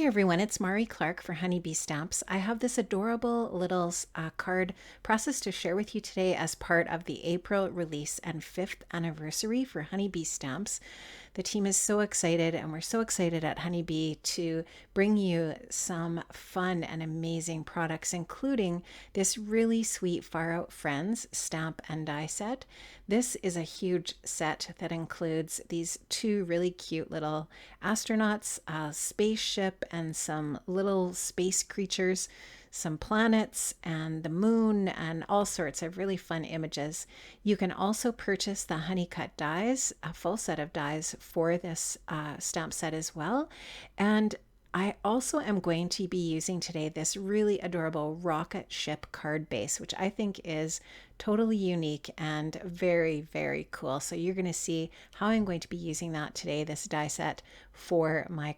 Hey everyone, it's Mari Clark for Honeybee Stamps. I have this adorable little card process to share with you today as part of the April release and 5th anniversary for Honeybee Stamps. The team is so excited, and we're so excited at Honeybee to bring you some fun and amazing products, including this really sweet Far Out Friends stamp and die set. This is a huge set that includes these two really cute little astronauts, a spaceship, and some little space creatures, some planets and the moon, and all sorts of really fun images. You can also purchase the Honeycut dies, a full set of dies for this stamp set as well. And I also am going to be using today this really adorable rocket ship card base, which I think is totally unique and very, very cool. So you're going to see how I'm going to be using that today, this die set for my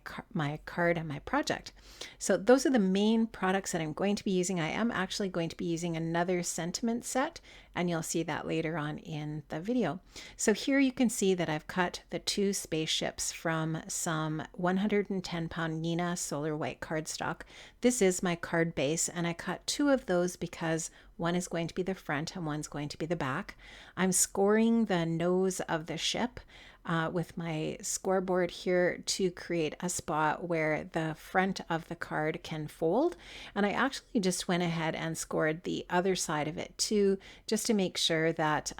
card and my project. So those are the main products that I'm going to be using. I am actually going to be using another sentiment set, and you'll see that later on in the video. So here you can see that I've cut the two spaceships from some 110-pound Neenah Solar White cardstock. This is my card base, and I cut two of those because one is going to be the front and one's going to be the back. I'm scoring the nose of the ship with my scoreboard here to create a spot where the front of the card can fold. And I actually just went ahead and scored the other side of it too, just to make sure that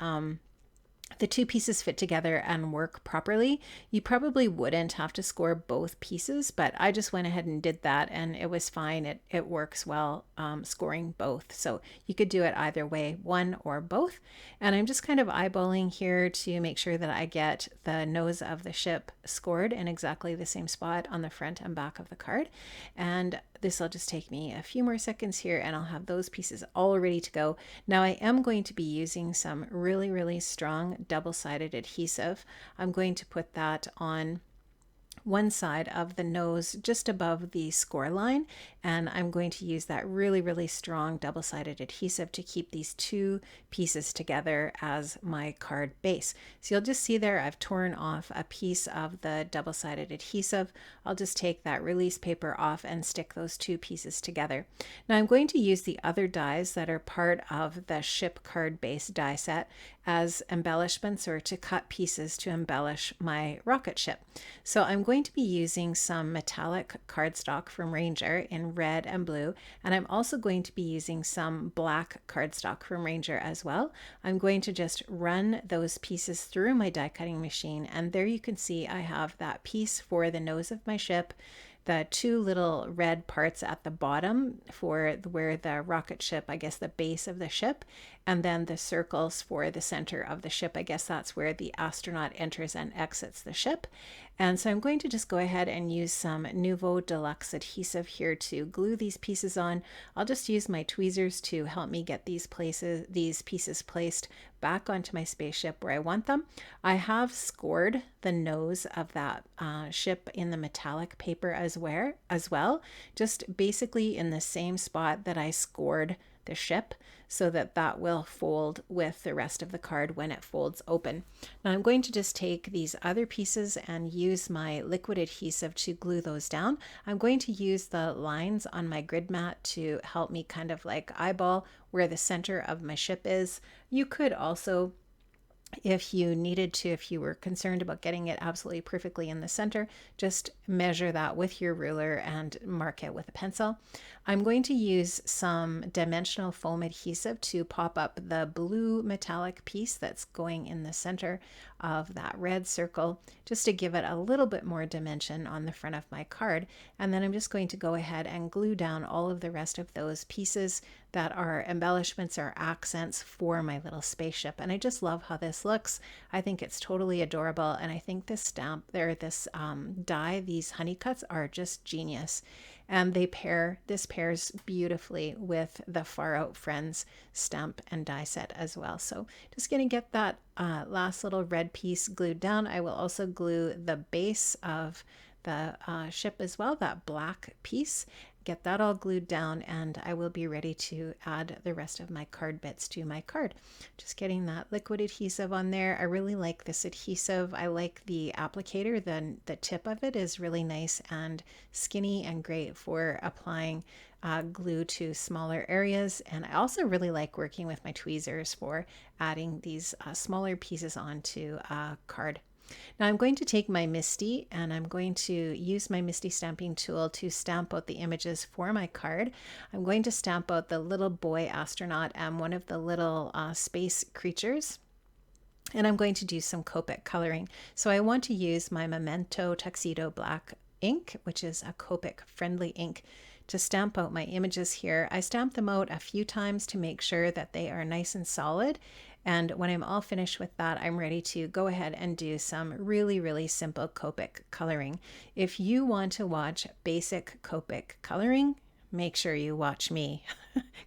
the two pieces fit together and work properly. You probably wouldn't have to score both pieces, but I just went ahead and did that, and it was fine. It works well scoring both. So you could do it either way, one or both. And I'm just kind of eyeballing here to make sure that I get the nose of the ship scored in exactly the same spot on the front and back of the card. And this will just take me a few more seconds here, and I'll have those pieces all ready to go. Now I am going to be using some really, really strong double-sided adhesive. I'm going to put that on one side of the nose just above the score line, and I'm going to use that really, really strong double-sided adhesive to keep these two pieces together as my card base. So you'll just see there I've torn off a piece of the double-sided adhesive. I'll just take that release paper off and stick those two pieces together. Now I'm going to use the other dies that are part of the ship card base die set as embellishments, or to cut pieces to embellish my rocket ship. So I'm going to be using some metallic cardstock from Ranger in red and blue, and I'm also going to be using some black cardstock from Ranger as well. I'm going to just run those pieces through my die cutting machine, and there you can see I have that piece for the nose of my ship, the two little red parts at the bottom for where the rocket ship, I guess the base of the ship, and then the circles for the center of the ship. I guess that's where the astronaut enters and exits the ship. And so I'm going to just go ahead and use some Nouveau Deluxe adhesive here to glue these pieces on. I'll just use my tweezers to help me get these pieces placed back onto my spaceship where I want them. I have scored the nose of that ship in the metallic paper as well, just basically in the same spot that I scored the ship, so that that will fold with the rest of the card when it folds open. Now I'm going to just take these other pieces and use my liquid adhesive to glue those down. I'm going to use the lines on my grid mat to help me kind of like eyeball where the center of my ship is. You could also, if you needed to, if you were concerned about getting it absolutely perfectly in the center, just measure that with your ruler and mark it with a pencil. I'm going to use some dimensional foam adhesive to pop up the blue metallic piece that's going in the center of that red circle, just to give it a little bit more dimension on the front of my card. And then I'm just going to go ahead and glue down all of the rest of those pieces that are embellishments or accents for my little spaceship. And I just love how this looks. I think it's totally adorable, and I think this stamp there, this die, these Honeycuts are just genius, and this pairs beautifully with the Far Out Friends stamp and die set as well. So just gonna get that last little red piece glued down. I will also glue the base of the ship as well, that black piece, get that all glued down, and I will be ready to add the rest of my card bits to my card. Just getting that liquid adhesive on there. I really like this adhesive. I like the applicator. The tip of it is really nice and skinny and great for applying glue to smaller areas. And I also really like working with my tweezers for adding these smaller pieces onto a card. Now I'm going to take my MISTI and I'm going to use my MISTI stamping tool to stamp out the images for my card. I'm going to stamp out the little boy astronaut and one of the little space creatures. And I'm going to do some Copic coloring. So I want to use my Memento Tuxedo Black ink, which is a Copic friendly ink, to stamp out my images here. I stamp them out a few times to make sure that they are nice and solid. And when I'm all finished with that, I'm ready to go ahead and do some really, really simple Copic coloring. If you want to watch basic Copic coloring, make sure you watch me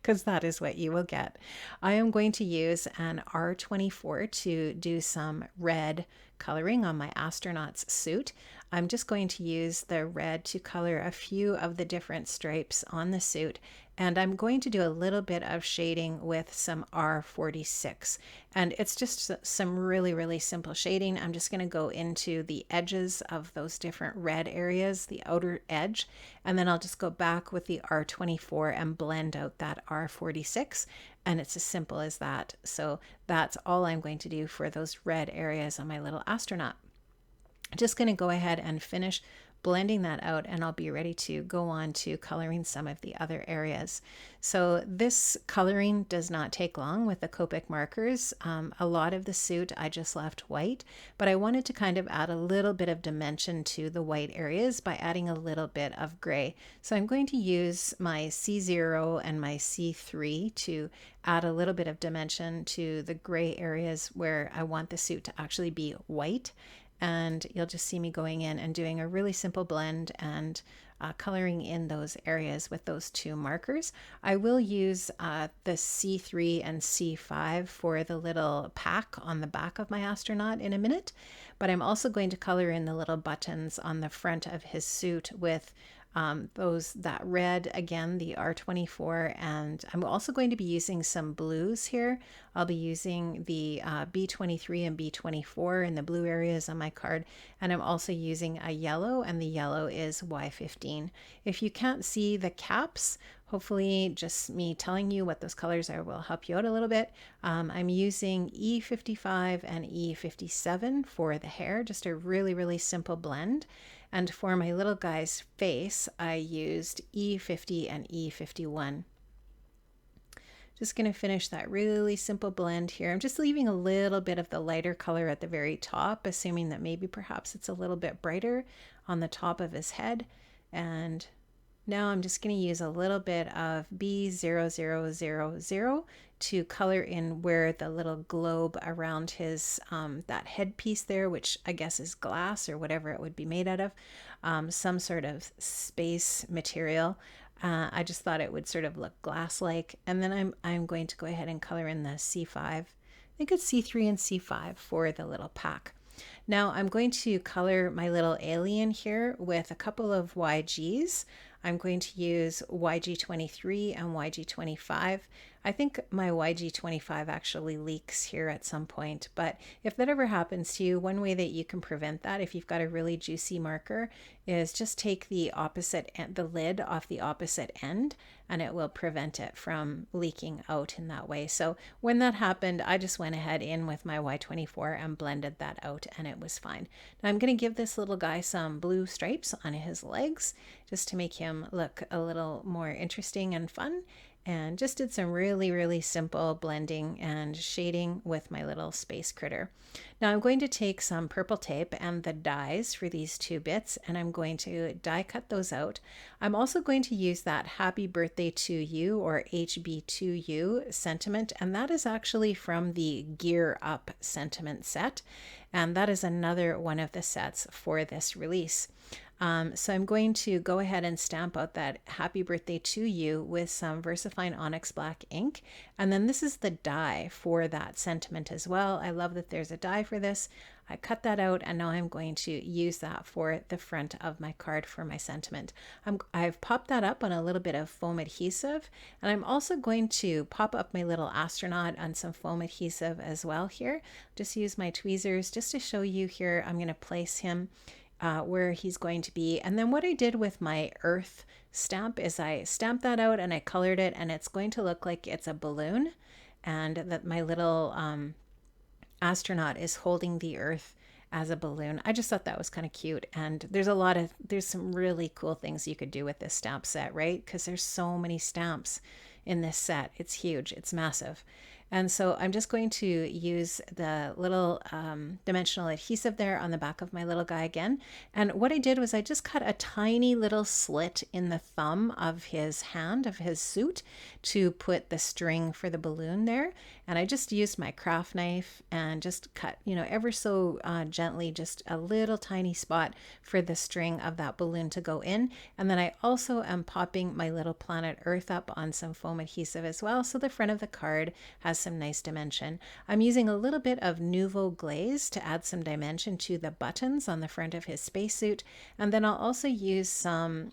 because that is what you will get. I am going to use an R24 to do some red coloring on my astronaut's suit. I'm just going to use the red to color a few of the different stripes on the suit, and I'm going to do a little bit of shading with some R46, and it's just some really, really simple shading. I'm just going to go into the edges of those different red areas, the outer edge, and then I'll just go back with the R24 and blend out that R46, and it's as simple as that. So that's all I'm going to do for those red areas on my little astronaut. Just going to go ahead and finish blending that out, and I'll be ready to go on to coloring some of the other areas. So this coloring does not take long with the Copic markers. A lot of the suit I just left white, but I wanted to kind of add a little bit of dimension to the white areas by adding a little bit of gray. So I'm going to use my C0 and my C3 to add a little bit of dimension to the gray areas where I want the suit to actually be white. And you'll just see me going in and doing a really simple blend and coloring in those areas with those two markers. I will use the C3 and C5 for the little pack on the back of my astronaut in a minute, but I'm also going to color in the little buttons on the front of his suit with that red, again, the R24, and I'm also going to be using some blues here. I'll be using the B23 and B24 in the blue areas on my card, and I'm also using a yellow, and the yellow is Y15. If you can't see the caps, hopefully just me telling you what those colors are will help you out a little bit. I'm using E55 and E57 for the hair, just a really, really simple blend. And for my little guy's face, I used E50 and E51. Just going to finish that really simple blend here. I'm just leaving a little bit of the lighter color at the very top, assuming that maybe perhaps it's a little bit brighter on the top of his head. And now I'm just going to use a little bit of B0000 to color in where the little globe around his, that headpiece there, which I guess is glass or whatever it would be made out of, some sort of space material. I just thought it would sort of look glass-like. And then I'm going to go ahead and color in the C5. I think it's C3 and C5 for the little pack. Now I'm going to color my little alien here with a couple of YGs. I'm going to use YG23 and YG25. I think my YG25 actually leaks here at some point, but if that ever happens to you, one way that you can prevent that if you've got a really juicy marker is just take the lid off the opposite end, and it will prevent it from leaking out in that way. So when that happened, I just went ahead in with my Y24 and blended that out, and it was fine. Now I'm going to give this little guy some blue stripes on his legs just to make him look a little more interesting and fun. And just did some really, really simple blending and shading with my little space critter. Now I'm going to take some purple tape and the dies for these two bits, and I'm going to die cut those out. I'm also going to use that Happy Birthday to You, or HB2U sentiment, and that is actually from the Gear Up sentiment set, and that is another one of the sets for this release. So I'm going to go ahead and stamp out that happy birthday to you with some VersaFine Onyx Black ink. And then this is the die for that sentiment as well. I love that there's a die for this. I cut that out and now I'm going to use that for the front of my card for my sentiment. I've popped that up on a little bit of foam adhesive, and I'm also going to pop up my little astronaut on some foam adhesive as well here. Just use my tweezers just to show you here. I'm going to place him where he's going to be. And then what I did with my earth stamp is I stamped that out and I colored it, and it's going to look like it's a balloon, and that my little astronaut is holding the earth as a balloon. I just thought that was kind of cute. And there's some really cool things you could do with this stamp set, right? Because there's so many stamps in this set. It's huge, it's massive. And so I'm just going to use the little dimensional adhesive there on the back of my little guy again. And what I did was I just cut a tiny little slit in the thumb of his hand, of his suit, to put the string for the balloon there. And I just used my craft knife and just cut, ever so gently, just a little tiny spot for the string of that balloon to go in. And then I also am popping my little planet Earth up on some foam adhesive as well, so the front of the card has some nice dimension. I'm using a little bit of Nouveau Glaze to add some dimension to the buttons on the front of his spacesuit. And then I'll also use some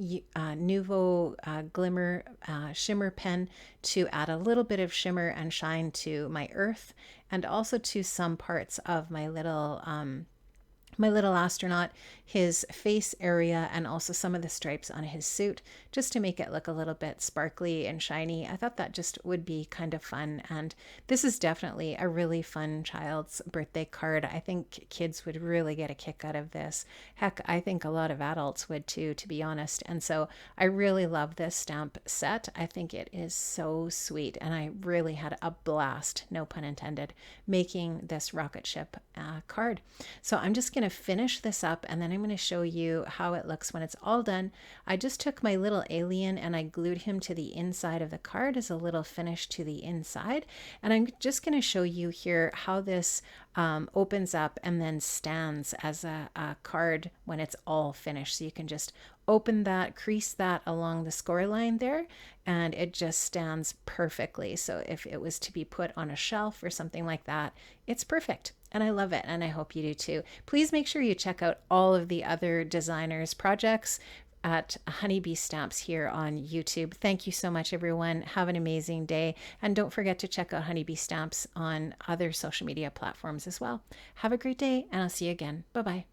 Nouveau Glimmer shimmer pen to add a little bit of shimmer and shine to my earth, and also to some parts of my little astronaut, his face area, and also some of the stripes on his suit, just to make it look a little bit sparkly and shiny. I thought that just would be kind of fun. And this is definitely a really fun child's birthday card. I think kids would really get a kick out of this. Heck, I think a lot of adults would too, to be honest. And so I really love this stamp set. I think it is so sweet. And I really had a blast, no pun intended, making this rocket ship card. So I'm just going to finish this up, and then I'm going to show you how it looks when it's all done. I just took my little alien and I glued him to the inside of the card as a little finish to the inside. And I'm just going to show you here how this opens up and then stands as a card when it's all finished. So you can just open that, crease that along the score line there, and it just stands perfectly. So if it was to be put on a shelf or something like that, it's perfect. And I love it, and I hope you do too. Please make sure you check out all of the other designers' projects at Honeybee Stamps here on YouTube. Thank you so much, everyone. Have an amazing day. And don't forget to check out Honeybee Stamps on other social media platforms as well. Have a great day, and I'll see you again. Bye-bye.